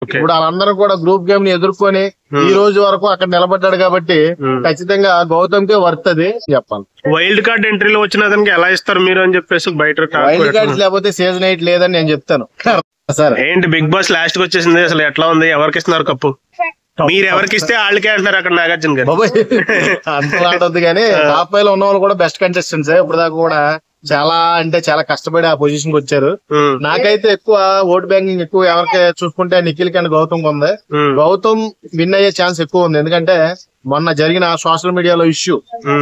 ఇప్పుడు వాళ్ళందరూ కూడా గ్రూప్ గేమ్ ని ఎదుర్కొని ఈ రోజు వరకు అక్కడ నిలబడ్డాడు కాబట్టి ఖచ్చితంగా గౌతమ్ కే వర్తది చెప్పాలి. వైల్డ్ కార్డ్ ఎంట్రీలో వచ్చిన అతనికి ఎలా ఇస్తారు మీరు అని చెప్పేసి బయట వైల్డ్ కార్డ్స్ లేకపోతే సీజన్ 8 లేదని నేను చెప్తాను. సరే ఏంటి బిగ్ బాస్ లాస్ట్ కి వచ్చేసింది, అసలు ఎట్లా ఉంది, ఎవరికి ఇస్తున్నారు కప్పు? మీరు ఎవరికి ఇస్తే వాళ్ళకే అంటున్నారు అక్కడ నాగార్జున గారు. బాబాయ్ అంత ఆడొద్దు కానీ టాప్ 5 లో ఉన్న వాళ్ళు కూడా బెస్ట్ కంటెస్టెంట్స్ ఇప్పుడు దాకా కూడా చాలా అంటే చాలా కష్టపడి ఆ పొజిషన్ కి వచ్చారు. నాకైతే ఎక్కువ ఓట్ బ్యాంకింగ్ ఎక్కువ ఎవరికి చూసుకుంటే నిఖిల్ కన్నా గౌతమ్ ఉంది. గౌతమ్ విన్ అయ్యే ఛాన్స్ ఎక్కువ ఉంది. ఎందుకంటే మొన్న జరిగిన సోషల్ మీడియాలో ఇష్యూ,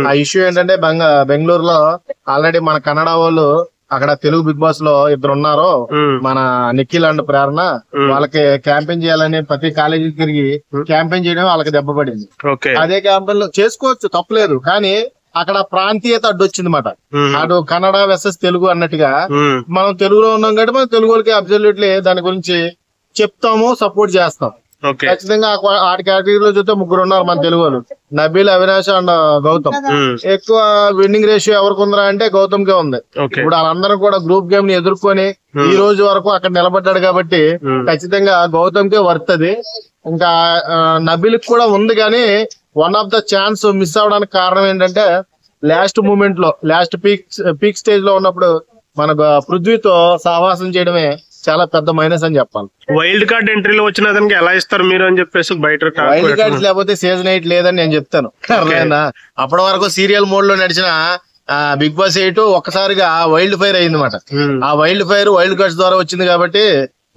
ఆ ఇష్యూ ఏంటంటే బెంగళూరులో ఆల్రెడీ మన కన్నడ వాళ్ళు అక్కడ తెలుగు బిగ్ బాస్ లో ఇద్దరు ఉన్నారు, మన నిఖిల్ అండ్ ప్రేరణ. వాళ్ళకి క్యాంపెయిన్ చేయాలని ప్రతి కాలేజీకి తిరిగి క్యాంపెయిన్ చేయడం వాళ్ళకి దెబ్బ పడింది. అదే క్యాంపెయిన్ లో చేసుకోవచ్చు తప్పలేదు, కానీ అక్కడ ప్రాంతీయత అడ్డొచ్చింది మాట. అటు కన్నడ వెర్సెస్ తెలుగు అన్నట్టుగా మనం తెలుగులో ఉన్నాం కాబట్టి మనం తెలుగు వాళ్ళకి అబ్సల్యూట్లీ దాని గురించి చెప్తాము, సపోర్ట్ చేస్తాం. ఖచ్చితంగా ఆ కేటగిరీలో చూస్తే 3 ఉన్నారు మన తెలుగు వాళ్ళు, నబీల్, అవినాష్ అండ్ గౌతమ్. ఎక్కువ విన్నింగ్ రేషియో ఎవరికి ఉందా అంటే గౌతమ్ కే ఉంది. ఇప్పుడు వాళ్ళందరూ కూడా గ్రూప్ గేమ్ ని ఎదుర్కొని ఈ రోజు వరకు అక్కడ నిలబడ్డాడు కాబట్టి ఖచ్చితంగా గౌతమ్ కే వర్తది. ఇంకా నబీల్ కూడా ఉంది, కానీ one of the chance miss అవడానికి కారణం ఏంటంటే లాస్ట్ మూమెంట్ లో లాస్ట్ పీక్ స్టేజ్ లో ఉన్నప్పుడు మన పృథ్వీతో సహవాసం చేయడమే చాలా పెద్ద మైనస్ అని చెప్పాలి. వైల్డ్ కార్డ్ ఎంట్రీలో వచ్చిన అతనికి ఎలా ఇస్తారు మీరు అని చెప్పేసి బయట వైల్డ్ కార్డ్స్ లేకపోతే సీజన్ 8 లేదని నేను చెప్తాను. అప్పటి వరకు సీరియల్ మోడ్ లో నడిచిన బిగ్ బాస్ 8 ఒక్కసారిగా వైల్డ్ ఫైర్ అయింది అనమాట. ఆ వైల్డ్ ఫైర్ వైల్డ్ కార్డ్స్ ద్వారా వచ్చింది కాబట్టి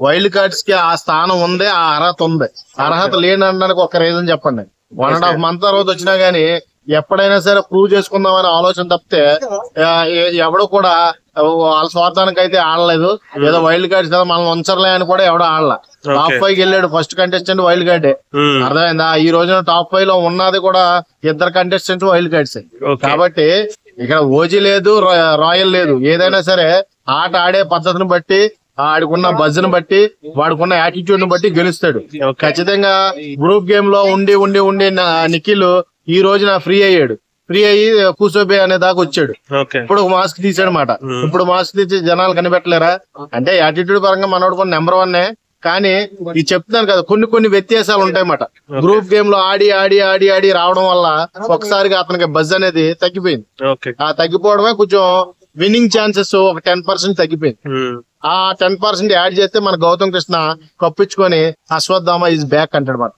వైల్డ్ కార్డ్స్ కి ఆ స్థానం ఉంది, ఆ అర్హత ఉంది. అర్హత లేనడానికి ఒక రీజన్ చెప్పండి. 1.5 month తర్వాత వచ్చినా గానీ ఎప్పుడైనా సరే ప్రూవ్ చేసుకుందామనే ఆలోచన తప్పితే ఎవడు కూడా వాళ్ళ స్వార్థానికి అయితే ఆడలేదు. ఏదో వైల్డ్ కార్డ్స్ కదా మనం ఉంచర్లే అని కూడా ఎవడో ఆడలా. టాప్ 5 వెళ్ళాడు ఫస్ట్ కంటెస్టెంట్ వైల్డ్ కార్డే. అర్థమైందా? ఈ రోజున టాప్ 5 లో ఉన్నది కూడా 2 కంటెస్టెంట్స్ వైల్డ్ కార్డ్స్. కాబట్టి ఇక్కడ ఓజీ లేదు, రాయల్ లేదు. ఏదైనా సరే ఆట ఆడే పద్ధతిని బట్టి, ఆడుకున్న బజ్ ని బట్టి, వాడుకున్న యాటిట్యూడ్ ని బట్టి గెలుస్తాడు. ఖచ్చితంగా గ్రూప్ గేమ్ లో ఉండి ఉండి ఉండి నిఖిల్ ఈ రోజున ఫ్రీ అయ్యాడు. ఫ్రీ అయ్యి కూసోబే అనే దాకా వచ్చాడు. ఇప్పుడు మాస్క్ తీసాడు మాట. ఇప్పుడు మాస్క్ తీసి జనాలు కనిపెట్టలేరా అంటే యాటిట్యూడ్ పరంగా మనోడు కూడా నెంబర్ 1. కానీ ఇది చెప్తున్నాను కదా, కొన్ని వ్యత్యాసాలు ఉంటాయన్నమాట. గ్రూప్ గేమ్ లో ఆడి ఆడి ఆడి ఆడి రావడం వల్ల ఒకసారిగా అతనికి బజ్ అనేది తగ్గిపోయింది. ఆ తగ్గిపోవడమే కొంచెం విన్నింగ్ ఛాన్సెస్ ఒక 10% తగ్గిపోయింది. ఆ 10% యాడ్ చేస్తే మన గౌతమ్ కృష్ణ కప్పించుకొని అశ్వత్థామ ఈజ్ బ్యాక్ అంటాడు.